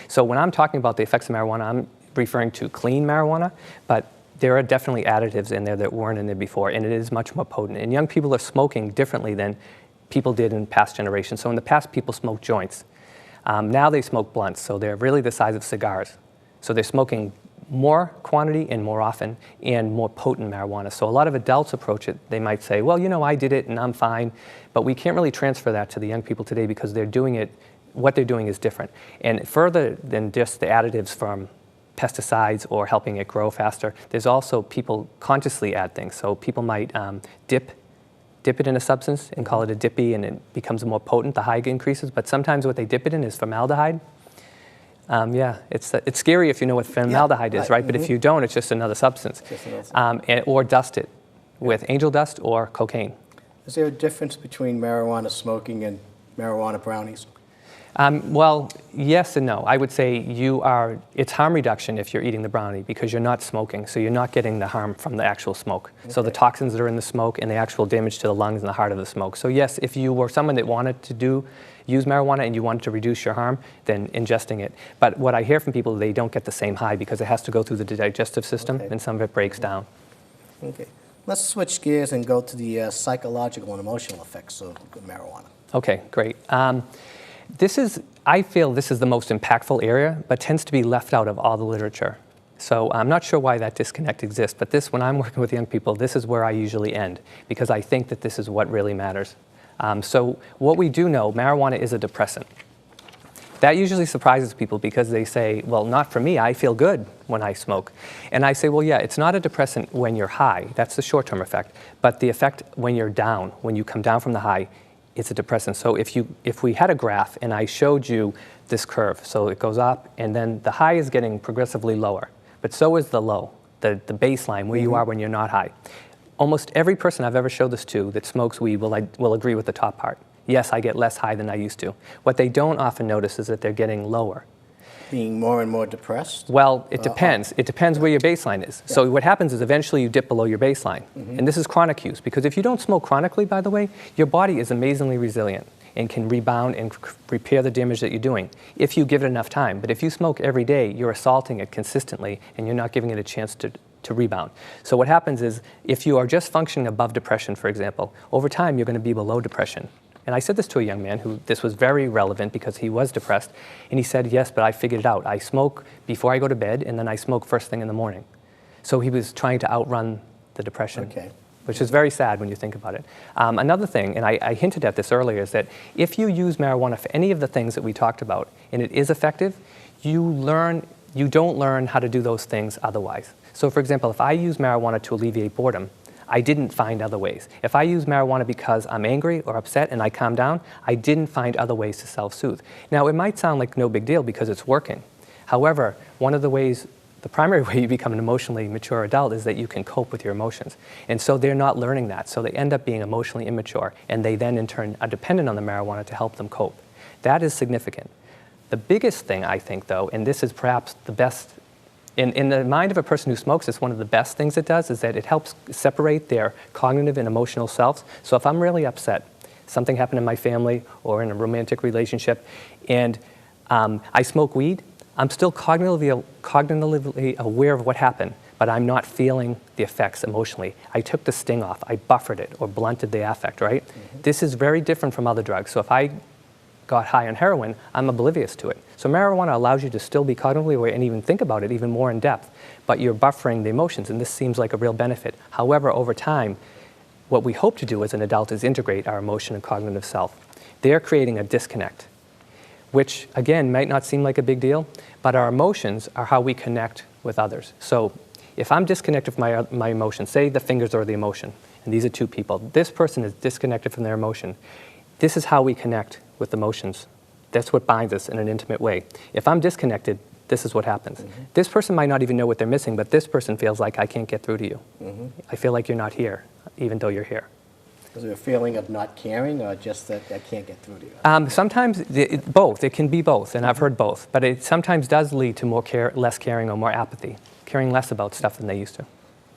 So when I'm talking about the effects of marijuana, I'm referring to clean marijuana, but there are definitely additives in there that weren't in there before, and it is much more potent. And young people are smoking differently than people did in past generations. So in the past, people smoked joints. Now they smoke blunts, so they're really the size of cigars. So they're smoking more quantity and more often and more potent marijuana. So a lot of adults approach it, they might say, well, you know, I did it and I'm fine, but we can't really transfer that to the young people today because they're doing it, what they're doing is different. And further than just the additives from pesticides or helping it grow faster, there's also people consciously add things. So people might dip it in a substance and call it a dippy, and it becomes more potent, the high increases, but sometimes what they dip it in is formaldehyde. Yeah, it's scary if you know what formaldehyde is, right? But if you don't, it's just another substance. Or dust it with angel dust or cocaine. Is there a difference between marijuana smoking and marijuana brownies? Well, yes and no. I would say it's harm reduction if you're eating the brownie because you're not smoking, so you're not getting the harm from the actual smoke. Okay. So the toxins that are in the smoke and the actual damage to the lungs and the heart of the smoke. So yes, if you were someone that wanted to use marijuana and you wanted to reduce your harm, then ingesting it. But what I hear from people, they don't get the same high because it has to go through the digestive system and some of it breaks down. Okay. Let's switch gears and go to the psychological and emotional effects of marijuana. Okay, great. I feel this is the most impactful area, but tends to be left out of all the literature. So I'm not sure why that disconnect exists, but when I'm working with young people, this is where I usually end, because I think that this is what really matters. So what we do know, marijuana is a depressant. That usually surprises people because they say, well, not for me, I feel good when I smoke. And I say, well, yeah, it's not a depressant when you're high, that's the short-term effect, but the effect when you're down, when you come down from the high, it's a depressant. So if we had a graph and I showed you this curve, so it goes up and then the high is getting progressively lower, but so is the low, the baseline where you are when you're not high. Almost every person I've ever showed this to that smokes weed will agree with the top part. Yes, I get less high than I used to. What they don't often notice is that they're getting lower. Being more and more depressed? Well, it depends. It depends where your baseline is. Yeah. So what happens is eventually you dip below your baseline. And this is chronic use, because if you don't smoke chronically, by the way, your body is amazingly resilient and can rebound and repair the damage that you're doing if you give it enough time. But if you smoke every day, you're assaulting it consistently and you're not giving it a chance to rebound. So what happens is if you are just functioning above depression, for example, over time you're going to be below depression. And I said this to a young man who this was very relevant because he was depressed. And he said, yes, but I figured it out. I smoke before I go to bed, and then I smoke first thing in the morning. So he was trying to outrun the depression, which is very sad when you think about it. Another thing, and I hinted at this earlier, is that if you use marijuana for any of the things that we talked about, and it is effective, you don't learn how to do those things otherwise. So for example, if I use marijuana to alleviate boredom, I didn't find other ways. If I use marijuana because I'm angry or upset and I calm down, I didn't find other ways to self-soothe. Now, it might sound like no big deal because it's working. However, one of the ways, the primary way you become an emotionally mature adult is that you can cope with your emotions. And so they're not learning that. So they end up being emotionally immature, and they then in turn are dependent on the marijuana to help them cope. That is significant. The biggest thing, I think, though, and this is perhaps the best, in the mind of a person who smokes, it's one of the best things it does, is that it helps separate their cognitive and emotional selves. So if I'm really upset, something happened in my family or in a romantic relationship, and I smoke weed, I'm still cognitively aware of what happened, but I'm not feeling the effects emotionally. I took the sting off, I buffered it or blunted the affect, right? This is very different from other drugs. So if I got high on heroin, I'm oblivious to it. So marijuana allows you to still be cognitively aware and even think about it even more in depth, but you're buffering the emotions, and this seems like a real benefit. However, over time, what we hope to do as an adult is integrate our emotion and cognitive self. They're creating a disconnect, which again might not seem like a big deal, but our emotions are how we connect with others. So if I'm disconnected from my emotions, say the fingers are the emotion, and these are two people, this person is disconnected from their emotion. This is how we connect with emotions. That's what binds us in an intimate way. If I'm disconnected, this is what happens. This person might not even know what they're missing, but this person feels like I can't get through to you. I feel like you're not here, even though you're here. Is there a feeling of not caring, or just that I can't get through to you? Sometimes both. It can be both, and I've heard both. But it sometimes does lead to less caring or more apathy, caring less about stuff than they used to.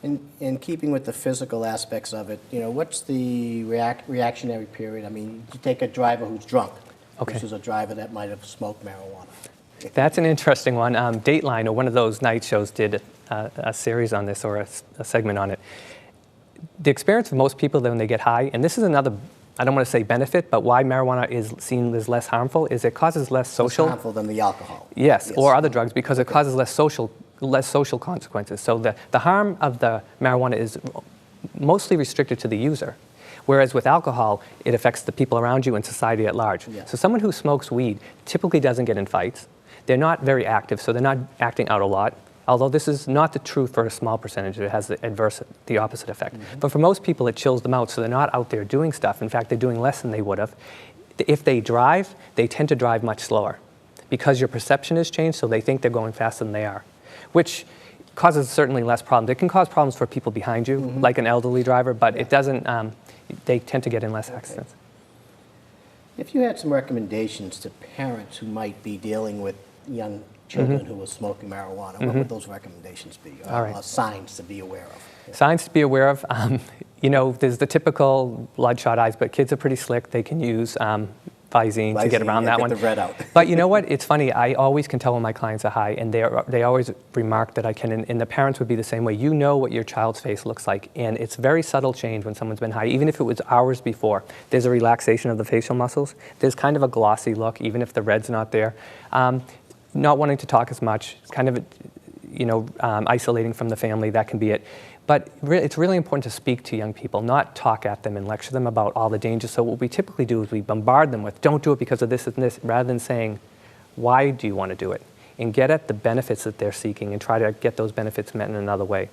In keeping with the physical aspects of it, what's the reactionary period? I mean, you take a driver who's drunk versus a driver that might have smoked marijuana. That's an interesting one. Dateline, or one of those night shows, did a series on this, or a segment on it. The experience of most people when they get high, and this is another, I don't want to say benefit, but why marijuana is seen as less harmful is it causes less social. Less harmful than the alcohol. Yes, or other drugs, because it causes less social consequences. So the harm of the marijuana is mostly restricted to the user. Whereas with alcohol, it affects the people around you and society at large. Yes. So someone who smokes weed typically doesn't get in fights. They're not very active, so they're not acting out a lot. Although this is not the truth for a small percentage, it has the opposite effect. But for most people, it chills them out, so they're not out there doing stuff. In fact, they're doing less than they would have. If they drive, they tend to drive much slower because your perception has changed, so they think they're going faster than they are, which causes certainly less problems. It can cause problems for people behind you, like an elderly driver, but it doesn't, they tend to get in less accidents. If you had some recommendations to parents who might be dealing with young children who are smoking marijuana, what would those recommendations be, or signs to be aware of? Yeah. Signs to be aware of, you know, there's the typical bloodshot eyes, but kids are pretty slick. They can use Visine to get around that one. Get the red out. But you know what? It's funny. I always can tell when my clients are high, and they always remark that I can, and the parents would be the same way. You know what your child's face looks like, and it's very subtle change when someone's been high, even if it was hours before. There's a relaxation of the facial muscles. There's kind of a glossy look, even if the red's not there. Not wanting to talk as much, kind of, you know, isolating from the family, that can be it. But it's really important to speak to young people, not talk at them and lecture them about all the dangers. So what we typically do is we bombard them with, don't do it because of this and this, rather than saying, why do you want to do it? And get at the benefits that they're seeking and try to get those benefits met in another way.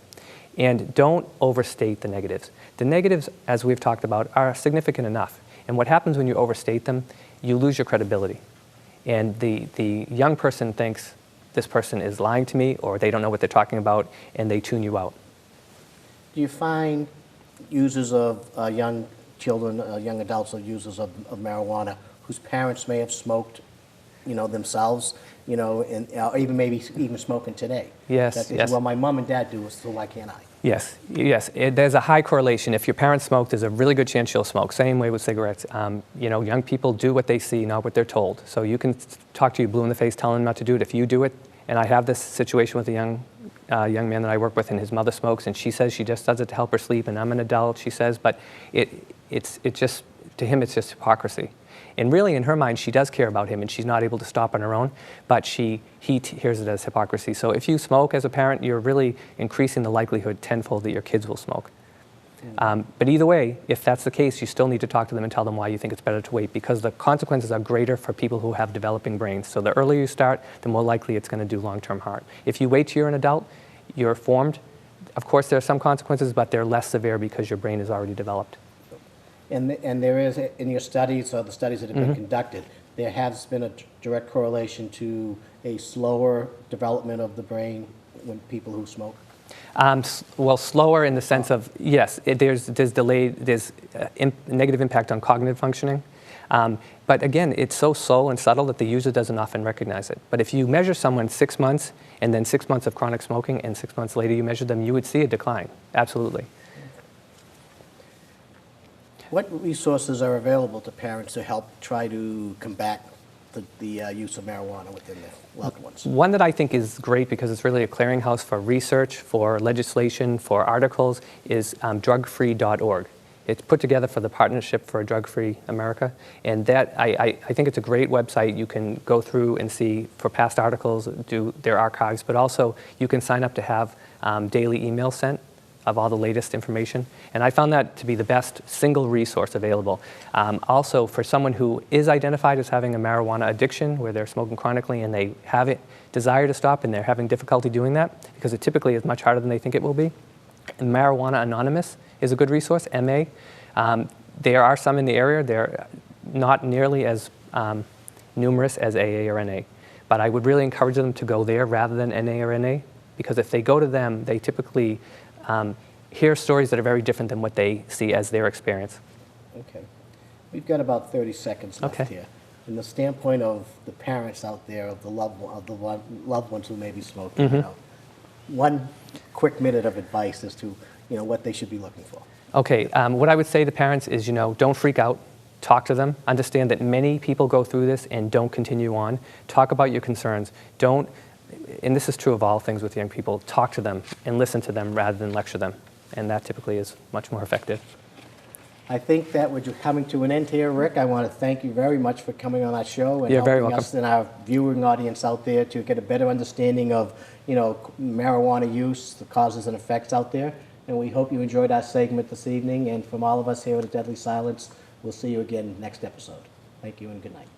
And don't overstate the negatives. The negatives, as we've talked about, are significant enough. And what happens when you overstate them, you lose your credibility. And the young person thinks this person is lying to me, or they don't know what they're talking about, and they tune you out. Do you find users of young children, young adults or users of marijuana whose parents may have smoked, you know, themselves, you know, and even maybe even smoking today? Yes, yes. Well, my mom and dad do it, so why can't I? Yes, yes. There's a high correlation. If your parents smoke, there's a really good chance you'll smoke. Same way with cigarettes. You know, young people do what they see, not what they're told. So you can talk to you blue in the face, telling them not to do it. If you do it, and I have this situation with a young man that I work with, and his mother smokes, and she says she just does it to help her sleep, and I'm an adult, she says, but it's just, to him, it's just hypocrisy. And really, in her mind, she does care about him, and she's not able to stop on her own, but he hears it as hypocrisy. So if you smoke as a parent, you're really increasing the likelihood tenfold that your kids will smoke. But either way, if that's the case, you still need to talk to them and tell them why you think it's better to wait, because the consequences are greater for people who have developing brains. So the earlier you start, the more likely it's going to do long-term harm. If you wait till you're an adult, you're formed. Of course, there are some consequences, but they're less severe because your brain is already developed. And there is, in your studies, or the studies that have been conducted, there has been a direct correlation to a slower development of the brain when people who smoke? Well, slower in the sense of, yes, there's delayed, there's negative impact on cognitive functioning. But again, it's so slow and subtle that the user doesn't often recognize it. But if you measure someone 6 months, and then 6 months of chronic smoking, and 6 months later you measure them, you would see a decline, absolutely. What resources are available to parents to help try to combat the use of marijuana within their loved ones? One that I think is great because it's really a clearinghouse for research, for legislation, for articles, is drugfree.org. It's put together for the Partnership for a Drug-Free America, and that I think it's a great website. You can go through and see for past articles, do their archives, but also you can sign up to have daily emails sent of all the latest information. And I found that to be the best single resource available. Also, for someone who is identified as having a marijuana addiction, where they're smoking chronically and they have a desire to stop and they're having difficulty doing that, because it typically is much harder than they think it will be. And Marijuana Anonymous is a good resource, MA. There are some in the area. They're not nearly as numerous as AA or NA. But I would really encourage them to go there rather than NA or NA, because if they go to them, they typically hear stories that are very different than what they see as their experience. Okay. We've got about 30 seconds left here. From the standpoint of the parents out there, of the loved ones who may be smoking, you know, one quick minute of advice as to, you know, what they should be looking for. Okay, what I would say to parents is, you know, don't freak out. Talk to them. Understand that many people go through this and don't continue on. Talk about your concerns. Don't, and this is true of all things with young people, talk to them and listen to them rather than lecture them. And that typically is much more effective. I think that we're coming to an end here, Rick. I want to thank you very much for coming on our show and You're very helping welcome. us and our viewing audience out there to get a better understanding of, marijuana use, the causes and effects out there. And we hope you enjoyed our segment this evening. And from all of us here at Deadly Silence, we'll see you again next episode. Thank you and good night.